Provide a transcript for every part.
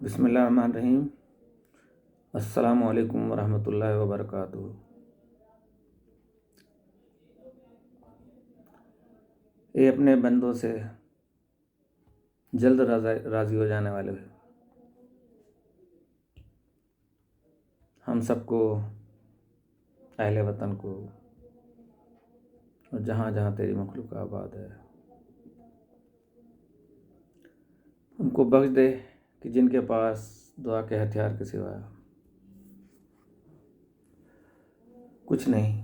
بسم اللہ الرحمن الرحیم۔ السلام علیکم ورحمۃ اللہ وبرکاتہ۔ اے اپنے بندوں سے جلد راضی ہو جانے والے، ہم سب کو، اہل وطن کو، اور جہاں جہاں تیری مخلوق آباد ہے، ان کو بخش دے کہ جن کے پاس دعا کے ہتھیار کے سوا کچھ نہیں،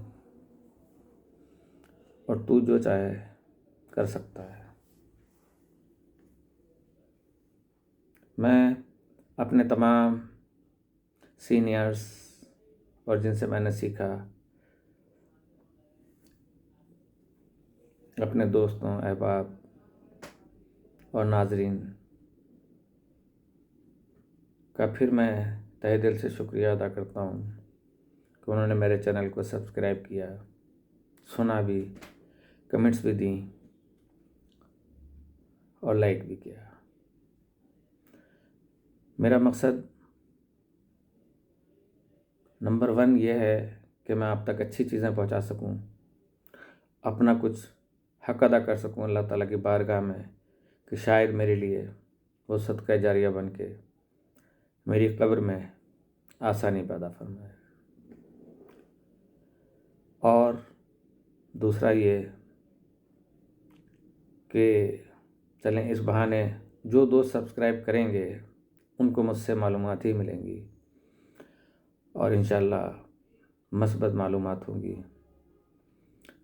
اور تو جو چاہے کر سکتا ہے۔ میں اپنے تمام سینئرز اور جن سے میں نے سیکھا، اپنے دوستوں، احباب اور ناظرین کا پھر میں تہہ دل سے شکریہ ادا کرتا ہوں کہ انہوں نے میرے چینل کو سبسکرائب کیا، سنا بھی، کمنٹس بھی دیں اور لائک بھی کیا۔ میرا مقصد نمبر 1 یہ ہے کہ میں آپ تک اچھی چیزیں پہنچا سکوں، اپنا کچھ حق ادا کر سکوں اللہ تعالیٰ کی بارگاہ میں، کہ شاید میرے لیے وہ صدقہ جاریہ بن کے میری قبر میں آسانی پیدا فرمائے۔ اور دوسرا یہ کہ چلیں اس بہانے جو دوست سبسکرائب کریں گے ان کو مجھ سے معلومات ہی ملیں گی، اور انشاءاللہ مثبت معلومات ہوں گی،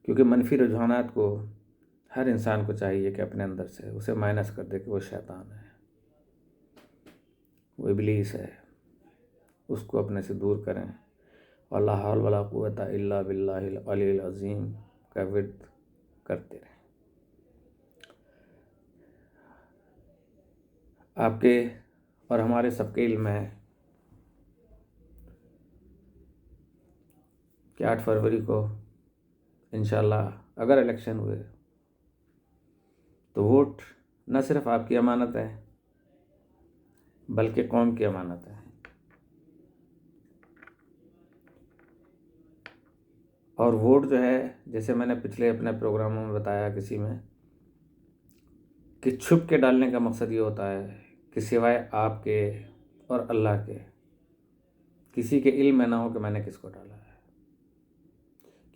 کیونکہ منفی رجحانات کو ہر انسان کو چاہیے کہ اپنے اندر سے اسے مائنس کر دے کہ وہ شیطان ہے، وہ ابلیس ہے، اس کو اپنے سے دور کریں، اور لا حول ولا قوت الا باللہ العلی العظیم کا ورد کرتے رہیں۔ آپ کے اور ہمارے سب کے علم ہے کہ 8 فروری کو انشاءاللہ اگر الیکشن ہوئے تو ووٹ نہ صرف آپ کی امانت ہے بلکہ قوم کی امانت ہے، اور ووٹ جو ہے، جیسے میں نے پچھلے اپنے پروگراموں میں بتایا کسی میں، کہ چھپ کے ڈالنے کا مقصد یہ ہوتا ہے کہ سوائے آپ کے اور اللہ کے کسی کے علم میں نہ ہو کہ میں نے کس کو ڈالا ہے،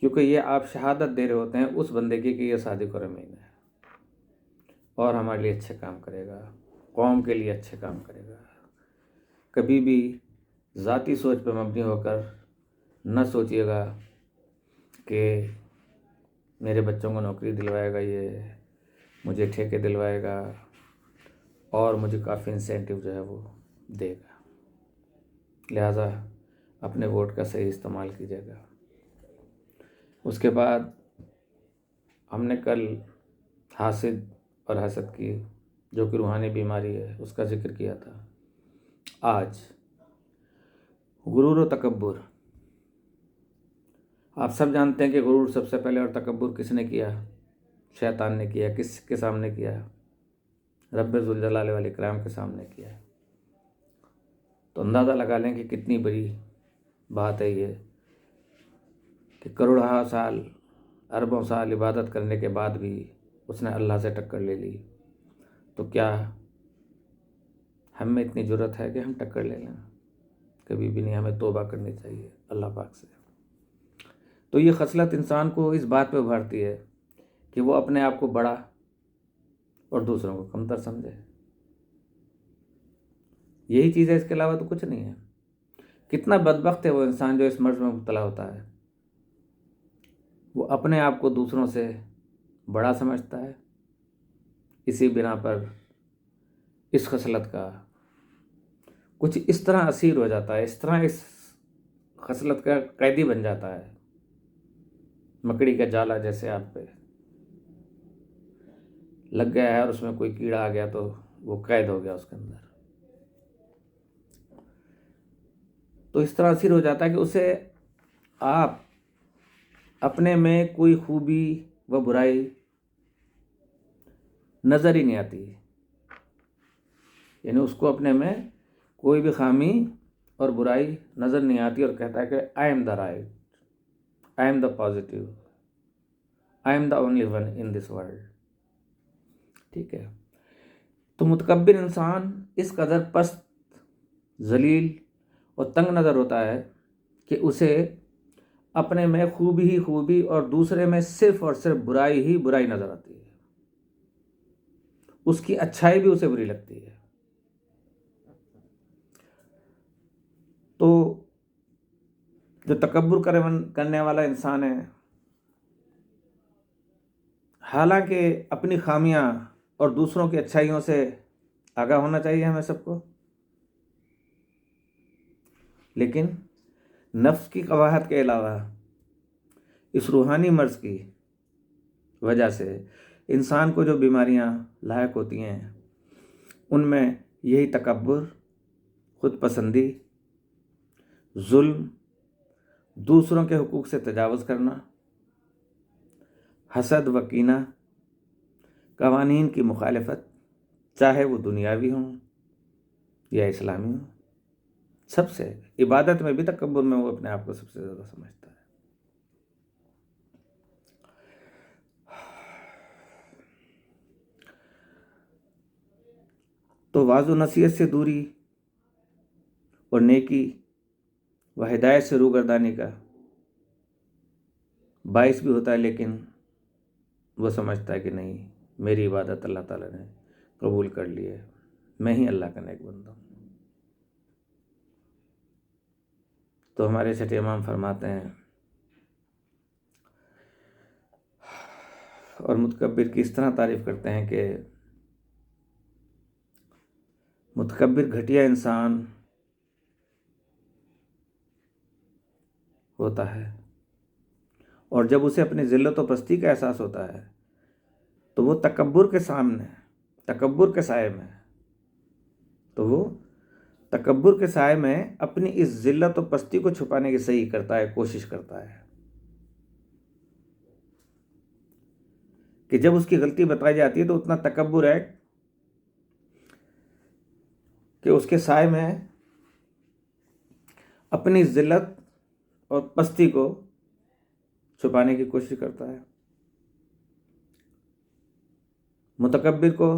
کیونکہ یہ آپ شہادت دے رہے ہوتے ہیں اس بندے کی کہ یہ صادق اور امین ہے اور ہمارے لیے اچھے کام کرے گا، قوم کے لیے اچھے کام کرے گا۔ کبھی بھی ذاتی سوچ پہ مبنی ہو کر نہ سوچیے گا کہ میرے بچوں کو نوکری دلوائے گا، یہ مجھے ٹھیکے دلوائے گا اور مجھے کافی انسینٹیو جو ہے وہ دے گا، لہٰذا اپنے ووٹ کا صحیح استعمال کیجیے گا۔ اس کے بعد ہم نے کل حاسد اور حسد کی جو کہ روحانی بیماری ہے اس کا ذکر کیا تھا۔ آج غرور و تکبر، آپ سب جانتے ہیں کہ غرور سب سے پہلے اور تکبر کس نے کیا؟ شیطان نے کیا۔ کس کے سامنے کیا؟ رب ذوالجلال والاکرام کے سامنے کیا۔ تو اندازہ لگا لیں کہ کتنی بڑی بات ہے یہ کہ کروڑہا سال، اربوں سال عبادت کرنے کے بعد بھی اس نے اللہ سے ٹکر لے لی، تو کیا ہم میں اتنی جرت ہے کہ ہم ٹکر لے لیں؟ کبھی بھی نہیں۔ ہمیں توبہ کرنی چاہیے اللہ پاک سے۔ تو یہ خصلت انسان کو اس بات پہ ابھارتی ہے کہ وہ اپنے آپ کو بڑا اور دوسروں کو کمتر سمجھے۔ یہی چیز ہے، اس کے علاوہ تو کچھ نہیں ہے۔ کتنا بدبخت ہے وہ انسان جو اس مرض میں مبتلا ہوتا ہے، وہ اپنے آپ کو دوسروں سے بڑا سمجھتا ہے، اسی بنا پر اس خصلت کا کچھ اس طرح اسیر ہو جاتا ہے، اس طرح اس خصلت کا قیدی بن جاتا ہے، مکڑی کا جالا جیسے آپ پہ لگ گیا ہے اور اس میں کوئی کیڑا آ گیا تو وہ قید ہو گیا اس کے اندر۔ تو اس طرح اسیر ہو جاتا ہے کہ اسے آپ اپنے میں کوئی خوبی و برائی نظر ہی نہیں آتی، یعنی اس کو اپنے میں کوئی بھی خامی اور برائی نظر نہیں آتی اور کہتا ہے کہ I am the right, I am the positive, I am the only one in this world. ٹھیک ہے. تو متکبر انسان اس قدر پست، ذلیل اور تنگ نظر ہوتا ہے کہ اسے اپنے میں خوبی ہی خوبی اور دوسرے میں صرف اور صرف برائی ہی برائی نظر آتی ہے. اس کی اچھائی بھی اسے بری لگتی ہے. تو جو تکبر کرنے والا انسان ہے، حالانکہ اپنی خامیاں اور دوسروں کی اچھائیوں سے آگاہ ہونا چاہیے ہمیں سب کو، لیکن نفس کی قباحت کے علاوہ اس روحانی مرض کی وجہ سے انسان کو جو بیماریاں لاحق ہوتی ہیں، ان میں یہی تکبر، خود پسندی، ظلم، دوسروں کے حقوق سے تجاوز کرنا، حسد و کینہ، قوانین کی مخالفت، چاہے وہ دنیاوی ہوں یا اسلامی ہوں. سب سے عبادت میں بھی تکبر میں وہ اپنے آپ کو سب سے زیادہ سمجھتا ہے. تو واعظ و نصیحت سے دوری اور نیکی و ہدایت سے روگردانی کا باعث بھی ہوتا ہے، لیکن وہ سمجھتا ہے کہ نہیں، میری عبادت اللہ تعالیٰ نے قبول کر لی ہے، میں ہی اللہ کا نیک بندہ ہوں. تو ہمارے چھٹے امام فرماتے ہیں، اور متکبر کی اس طرح تعریف کرتے ہیں کہ متکبر گھٹیا انسان ہوتا ہے، اور جب اسے اپنی ذلت و پستی کا احساس ہوتا ہے تو وہ تکبر کے سامنے، تکبر کے سائے میں، تو وہ تکبر کے سائے میں اپنی اس ذلت و پستی کو چھپانے کی صحیح کرتا ہے، کوشش کرتا ہے. کہ جب اس کی غلطی بتائی جاتی ہے تو اتنا تکبر ہے کہ اس کے سائے میں اپنی ذلت اور پستی کو چھپانے کی کوشش کرتا ہے. متکبر کو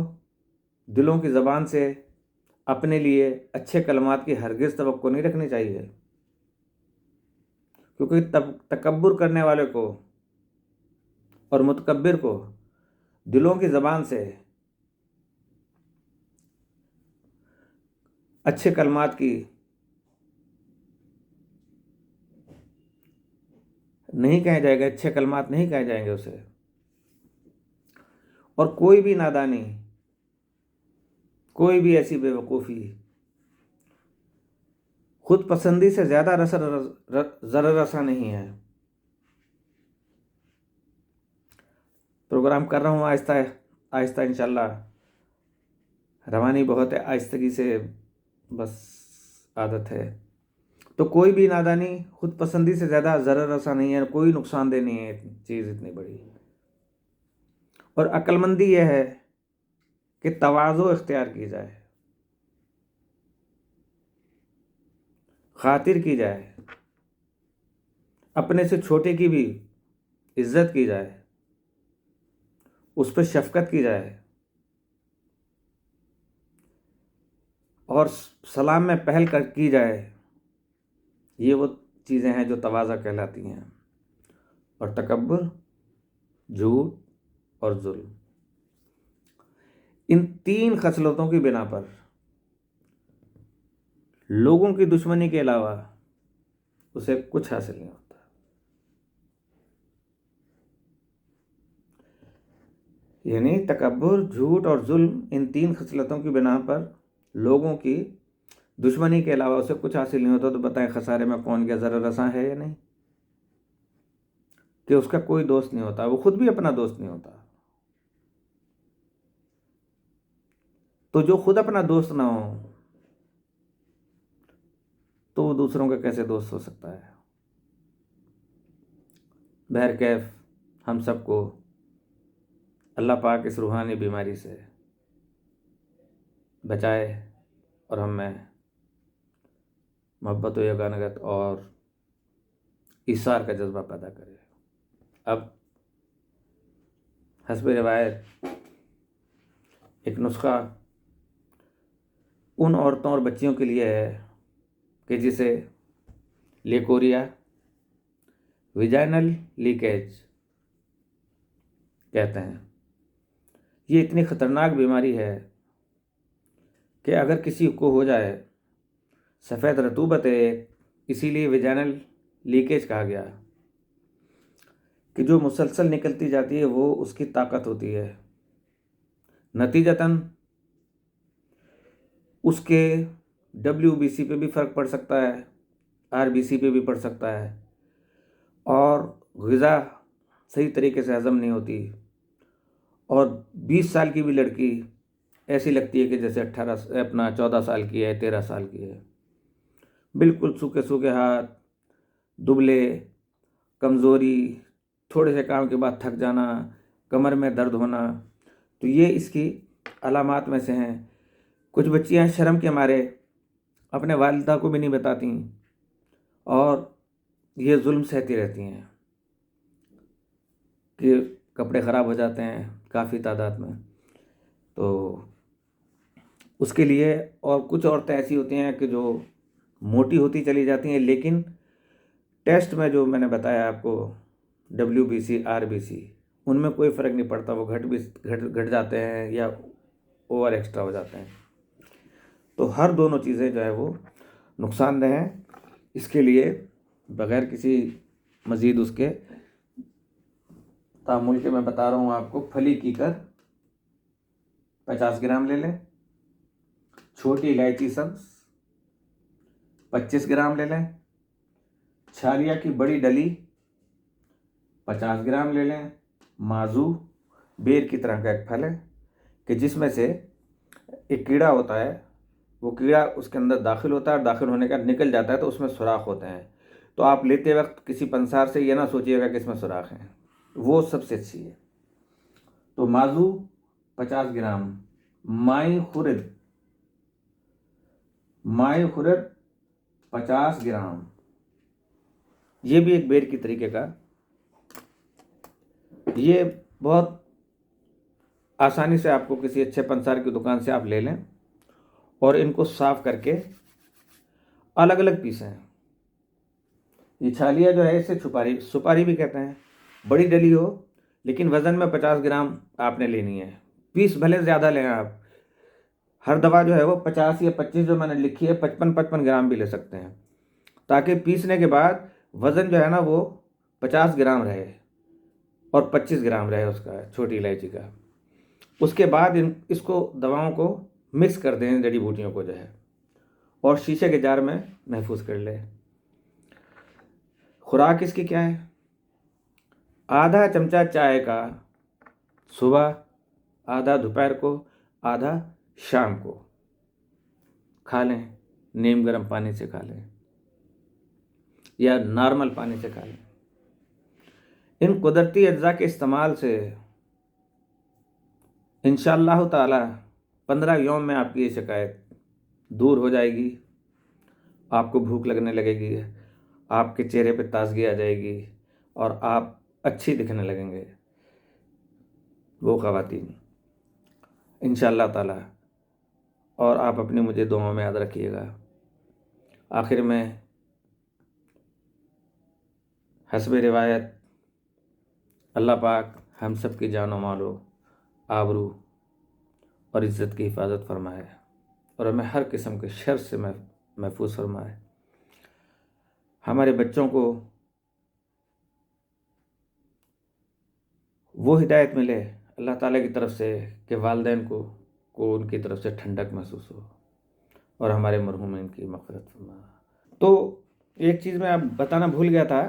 دلوں کی زبان سے اپنے لیے اچھے کلمات کی ہرگز توقع نہیں رکھنی چاہیے، کیونکہ تکبر کرنے والے کو اور متکبر کو دلوں کی زبان سے اچھے کلمات کی نہیں کہے جائے گا، اچھے کلمات نہیں کہے جائیں گے اسے. اور کوئی بھی نادانی، کوئی بھی ایسی بے وقوفی خود پسندی سے زیادہ ضرر رساں نہیں ہے. پروگرام کر رہا ہوں آہستہ آہستہ، انشاءاللہ. روانی بہت ہے، آہستگی سے بس عادت ہے. تو کوئی بھی نادانی خود پسندی سے زیادہ ضرر رساں نہیں ہے، کوئی نقصان دہ نہیں ہے چیز اتنی بڑی. اور عقل مندی یہ ہے کہ تواضع اختیار کی جائے، خاطر کی جائے، اپنے سے چھوٹے کی بھی عزت کی جائے، اس پہ شفقت کی جائے، اور سلام میں پہل کی جائے. یہ وہ چیزیں ہیں جو تواضع کہلاتی ہیں. اور تکبر، جھوٹ اور ظلم، ان تین خصلتوں کی بنا پر لوگوں کی دشمنی کے علاوہ اسے کچھ حاصل نہیں ہوتا. یعنی تکبر، جھوٹ اور ظلم، ان تین خصلتوں کی بنا پر لوگوں کی دشمنی کے علاوہ اسے کچھ حاصل نہیں ہوتا. تو بتائیں خسارے میں کون گیا، ضرر رساں ہے یا نہیں؟ کہ اس کا کوئی دوست نہیں ہوتا، وہ خود بھی اپنا دوست نہیں ہوتا. تو جو خود اپنا دوست نہ ہو تو وہ دوسروں کا کیسے دوست ہو سکتا ہے؟ بہرکیف ہم سب کو اللہ پاک اس روحانی بیماری سے بچائے اور ہم میں محبت و یگانگت اور ایثار کا جذبہ پیدا کرے۔ اب حسب روایت ایک نسخہ ان عورتوں اور بچیوں کے لیے ہے کہ جسے لیکوریا ویجائنل لیکیج کہتے ہیں۔ یہ اتنی خطرناک بیماری ہے کہ اگر کسی کو ہو جائے، سفید رطوبت ہے، اسی لیے ویجائنل لیکیج کہا گیا کہ جو مسلسل نکلتی جاتی ہے، وہ اس کی طاقت ہوتی ہے۔ نتیجتاً اس کے WBC پہ بھی فرق پڑ سکتا ہے، RBC پہ بھی پڑ سکتا ہے، اور غذا صحیح طریقے سے ہضم نہیں ہوتی، اور 20 سال کی بھی لڑکی ایسی لگتی ہے کہ جیسے 14 سال کی ہے، 13 سال کی ہے۔ بالکل سوکھے سوکھے ہاتھ، دبلے، کمزوری، تھوڑے سے کام کے بعد تھک جانا، کمر میں درد ہونا، تو یہ اس کی علامات میں سے ہیں۔ کچھ بچیاں شرم کے مارے اپنے والدہ کو بھی نہیں بتاتی اور یہ ظلم سہتی رہتی ہیں کہ کپڑے خراب ہو جاتے ہیں کافی تعداد میں۔ تو اس کے لیے، اور کچھ عورتیں ایسی ہوتی ہیں کہ جو موٹی ہوتی چلی جاتی ہیں، لیکن ٹیسٹ میں جو میں نے بتایا آپ کو WBC RBC، ان میں کوئی فرق نہیں پڑتا، وہ گھٹ جاتے ہیں یا اوور ایکسٹرا ہو جاتے ہیں۔ تو ہر دونوں چیزیں جو ہے وہ نقصان دہ ہیں۔ اس کے لیے بغیر کسی مزید اس کے تعامل کے میں بتا رہا ہوں آپ کو، پھلی کیکر 50 گرام لے لیں، چھوٹی الائچی سبز 25 گرام لے لیں، چھالیا کی بڑی ڈلی 50 گرام لے لیں، مازو بیر کی طرح کا ایک پھل ہے کہ جس میں سے ایک کیڑا ہوتا ہے، وہ کیڑا اس کے اندر داخل ہوتا ہے، اور داخل ہونے کے بعد نکل جاتا ہے، تو اس میں سوراخ ہوتے ہیں۔ تو آپ لیتے وقت کسی پنسار سے یہ نہ سوچیے گا کہ اس میں سوراخ ہیں، وہ سب سے اچھی ہے۔ تو مازو 50 گرام، مائی خورد 50 گرام، یہ بھی ایک بیر کی طریقے کا، یہ بہت آسانی سے آپ کو کسی اچھے پنسار کی دکان سے آپ لے لیں، اور ان کو صاف کر کے الگ الگ پیسیں۔ یہ چھالیا جو ہے اسے سپاری بھی کہتے ہیں، بڑی ڈلی ہو لیکن وزن میں 50 گرام آپ نے لینی ہے۔ پیس بھلے زیادہ لیں آپ، ہر دوا جو ہے وہ 50 یا 25 جو میں نے لکھی ہے 55 گرام بھی لے سکتے ہیں، تاکہ پیسنے کے بعد وزن جو ہے نا وہ 50 گرام رہے اور 25 گرام رہے اس کا، چھوٹی الائچی کا۔ اس کے بعد اس کو دواؤں کو مکس کر دیں، جڑی بوٹیوں کو جو ہے، اور شیشے کے جار میں محفوظ کر لیں۔ خوراک اس کی کیا ہے؟ آدھا چمچہ چائے کا صبح، آدھا دوپہر کو، آدھا شام کو کھا لیں، نیم گرم پانی سے کھا لیں یا نارمل پانی سے کھا لیں۔ ان قدرتی اجزاء کے استعمال سے انشاءاللہ تعالی 15 یوم میں آپ کی یہ شکایت دور ہو جائے گی، آپ کو بھوک لگنے لگے گی، آپ کے چہرے پہ تازگی آ جائے گی، اور آپ اچھی دکھنے لگیں گے، وہ خواتین انشاءاللہ تعالی۔ اور آپ اپنی مجھے دعاؤں میں یاد رکھیے گا۔ آخر میں حسب روایت اللہ پاک ہم سب کی جان و مال و آبرو اور عزت کی حفاظت فرمائے، اور ہمیں ہر قسم کے شر سے محفوظ فرمائے۔ ہمارے بچوں کو وہ ہدایت ملے اللہ تعالیٰ کی طرف سے کہ والدین کو ان کی طرف سے ٹھنڈک محسوس ہو، اور ہمارے مرحومین کی مغفرت فرما۔ تو ایک چیز میں آپ بتانا بھول گیا تھا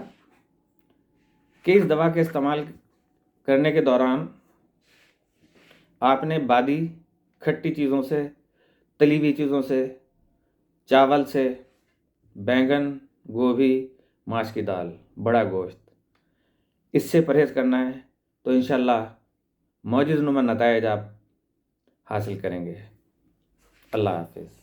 کہ اس دوا کے استعمال کرنے کے دوران آپ نے بادی کھٹی چیزوں سے، تلی ہوئی چیزوں سے، چاول سے، بینگن، گوبھی، ماش کی دال، بڑا گوشت، اس سے پرہیز کرنا ہے، تو انشاءاللہ معجز نما نتائج آپ حاصل کریں گے۔ اللہ حافظ۔